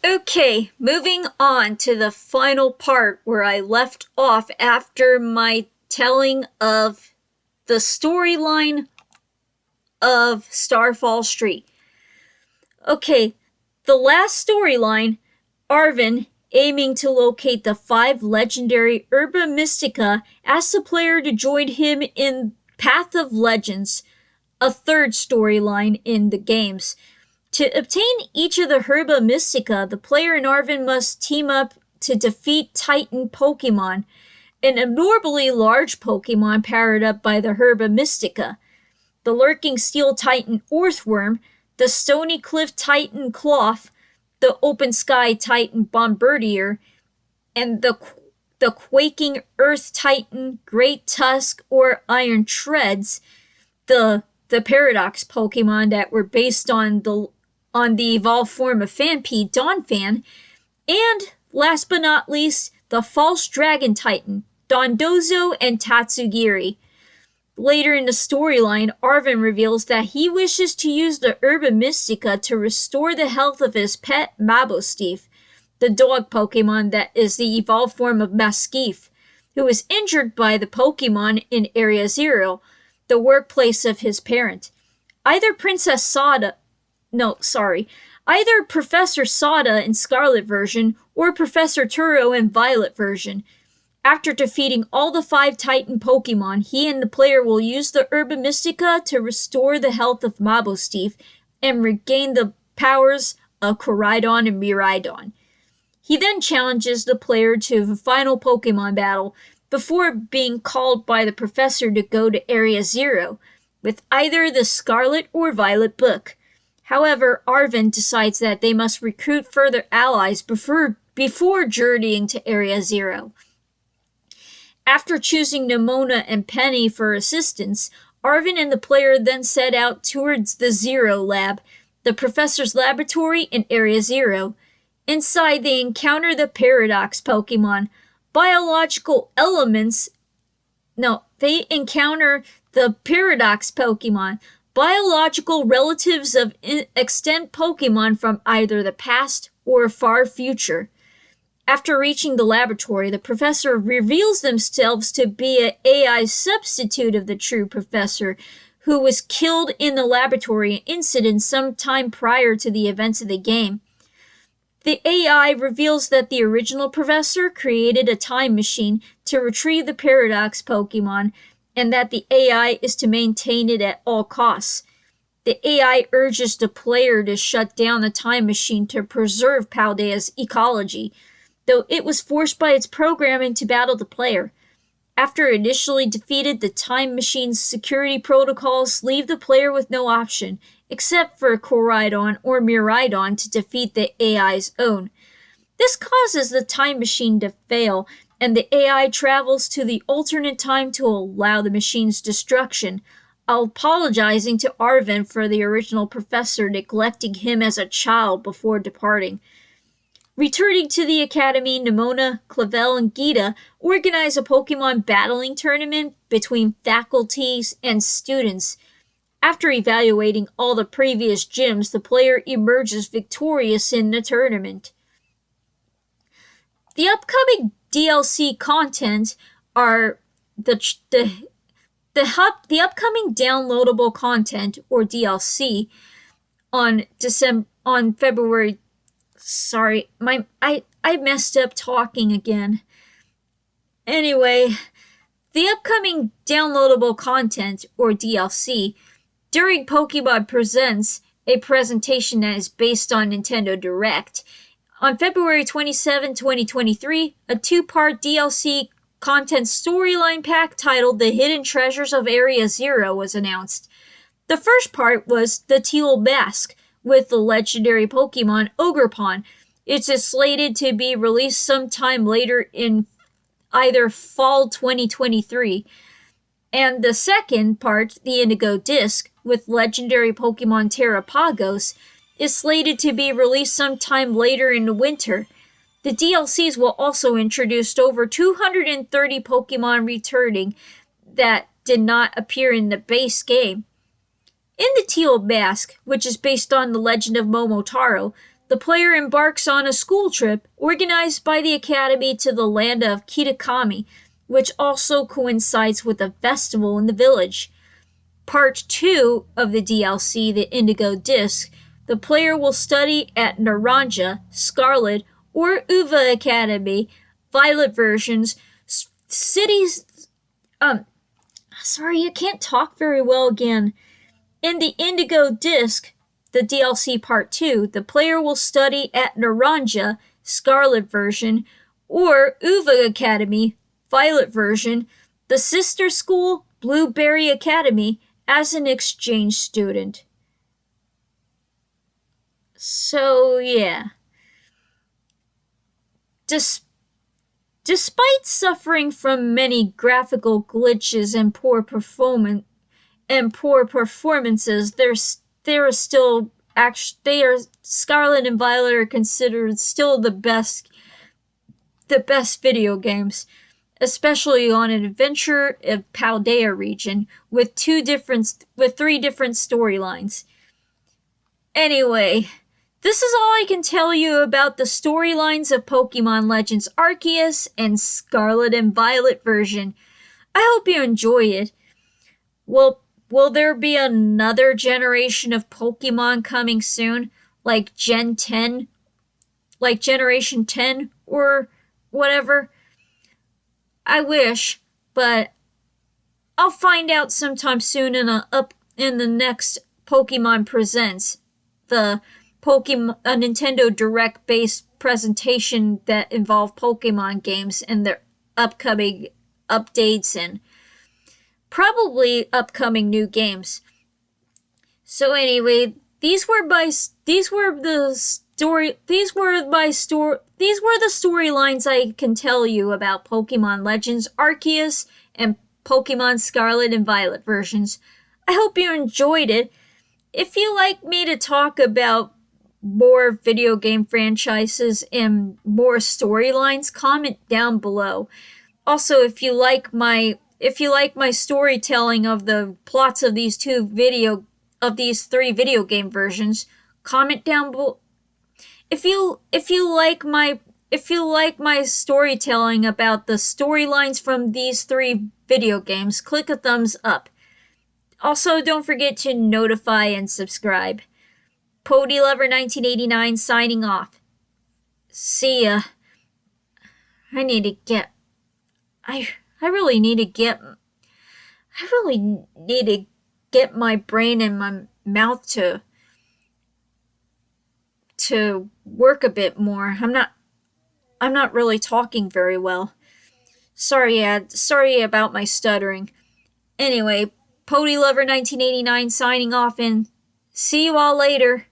Okay, moving on to the final part where I left off after my telling of the storyline of Starfall Street. Okay, the last storyline, Arvin, aiming to locate the 5 legendary Herba Mystica, asks the player to join him in Path of Legends, a third storyline in the games. To obtain each of the Herba Mystica, the player and Arvin must team up to defeat Titan Pokemon, an abnormally large Pokemon powered up by the Herba Mystica. The Lurking Steel Titan Earthworm, the Stony Cliff Titan Cloth, the Open Sky Titan Bombardier, and the Quaking Earth Titan Great Tusk or Iron Treads, the Paradox Pokemon that were based on the evolved form of Phanpy, Donphan, and last but not least, the False Dragon Titan, Dondozo and Tatsugiri. Later in the storyline, Arvin reveals that he wishes to use the Herba Mystica to restore the health of his pet Mabosstief, the dog Pokemon that is the evolved form of Masquif, who was injured by the Pokemon in Area Zero, the workplace of his parent. Either Professor Sada in Scarlet version or Professor Turo in Violet version. After defeating all the 5 Titan Pokemon, he and the player will use the Herba Mystica to restore the health of Mabosstief and regain the powers of Koraidon and Miraidon. He then challenges the player to the final Pokemon battle before being called by the professor to go to Area Zero, with either the Scarlet or Violet book. However, Arvin decides that they must recruit further allies before journeying to Area Zero. After choosing Nimona and Penny for assistance, Arvin and the player then set out towards the Zero Lab, the professor's laboratory in Area Zero. Inside, they encounter the Paradox Pokemon, biological elements. No, they encounter the Paradox Pokemon, biological relatives of extant Pokemon from either the past or far future. After reaching the laboratory, the professor reveals themselves to be an AI substitute of the true professor, who was killed in the laboratory incident sometime prior to the events of the game. The AI reveals that the original professor created a time machine to retrieve the Paradox Pokemon, and that the AI is to maintain it at all costs. The AI urges the player to shut down the time machine to preserve Paldea's ecology, though it was forced by its programming to battle the player. After initially defeated, the time machine's security protocols leave the player with no option, except for Koraidon or Miraidon to defeat the AI's own. This causes the time machine to fail, and the AI travels to the alternate time to allow the machine's destruction, apologizing to Arvin for the original professor neglecting him as a child before departing. Returning to the academy, Nimona, Clavel, and Gita organize a Pokemon battling tournament between faculties and students. After evaluating all the previous gyms, the player emerges victorious in the tournament. The upcoming DLC content are the upcoming downloadable content, or DLC, on February. Sorry, I messed up talking again. Anyway, the upcoming downloadable content, or DLC, during Pokemon Presents, a presentation that is based on Nintendo Direct, on February 27, 2023, a 2-part DLC content storyline pack titled The Hidden Treasures of Area Zero was announced. The first part was the Teal Mask, with the legendary Pokemon Ogerpon. It's slated to be released sometime later in either fall 2023. And the second part, the Indigo Disc, with legendary Pokemon Terrapagos, is slated to be released sometime later in the winter. The DLCs will also introduce over 230 Pokemon returning that did not appear in the base game. In the Teal Mask, which is based on the legend of Momotaro, the player embarks on a school trip organized by the Academy to the land of Kitakami, which also coincides with a festival in the village. Part 2 of the DLC, the Indigo Disc, the player will study at Naranja, Scarlet, or Uva Academy, Violet versions, cities. Sorry, I can't talk very well again. In the Indigo Disc, the DLC Part 2, the player will study at Naranja, Scarlet version, or Uva Academy, Violet version, the sister school, Blueberry Academy, as an exchange student. So, yeah. Despite suffering from many graphical glitches and poor performances, Scarlet and Violet are considered still the best video games, especially on an adventure of Paldea region with three different storylines. Anyway, this is all I can tell you about the storylines of Pokemon Legends Arceus and Scarlet and Violet version. I hope you enjoy it. Will there be another generation of Pokemon coming soon, like Gen 10, like Generation 10 or whatever? I wish, but I'll find out sometime soon in the next Pokemon Presents, a Nintendo Direct based presentation that involved Pokemon games and their upcoming updates and probably upcoming new games. So anyway, these were the storylines I can tell you about Pokemon Legends Arceus and Pokemon Scarlet and Violet versions. I hope you enjoyed it. If you like me to talk about more video game franchises and more storylines, comment down below. Also, if you like my storytelling of the plots of these three video game versions, comment down below. If you like my storytelling about the storylines from these three video games, click a thumbs up. Also, don't forget to notify and subscribe. Ponylover1989 signing off. See ya. I really need to get my brain and my mouth to work a bit more. I'm not really talking very well. Sorry about my stuttering. Anyway, Ponylover1989 signing off and see you all later.